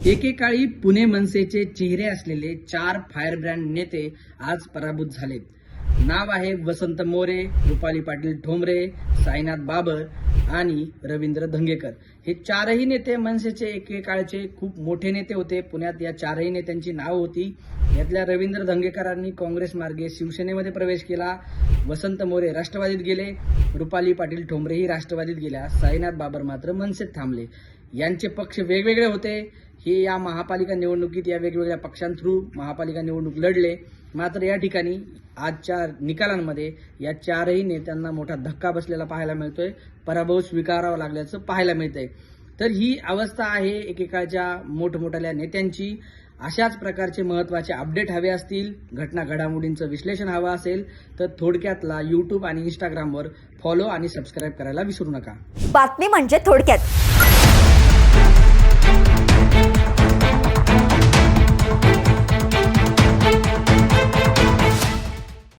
एकेकाळी पुणे मनसेचे चेहरे असलेले 4 फायरब्रँड नेते आज पराभूत झालेत. नाव आहे वसंत मोरे, रुपाली पाटील ठोंबरे, साईनाथ बाबर आणि रवींद्र धंगेकर. हे 4ही नेते मनसेचे एकेकाळचे खूप मोठे नेते होते. पुण्यात या 4ही नेत्यांची नाव होती. यातल्या रवींद्र धंगेकरांनी काँग्रेस मार्गे शिवसेनेमध्ये प्रवेश केला. वसंत मोरे राष्ट्रवादीत गेले, रुपाली पाटील ठोंबरेही राष्ट्रवादीत गेल्या. साईनाथ बाबर मात्र मनसेत थांबले. यांचे पक्ष वेगवेगळे होते. हे या महापालिका निवडणुकीत या वेगवेगळ्या पक्षांथ्रू महापालिका निवडणूक लढले. मात्र या ठिकाणी आजच्या निकालांमध्ये या 4ही नेत्यांना मोठा धक्का बसलेला पाहायला मिळतोय. पराभव स्वीकारावा लागल्याचं पाहायला मिळतंय. तर ही अवस्था आहे एकेकाळच्या मोठमोठ्या नेत्यांची. अशाच प्रकारचे महत्त्वाचे अपडेट हवे असतील, घटना घडामोडींचं विश्लेषण हवं असेल तर थोडक्यातला YouTube आणि Instagramवर फॉलो आणि सबस्क्राईब करायला विसरू नका. बातमी म्हणजे थोडक्यात.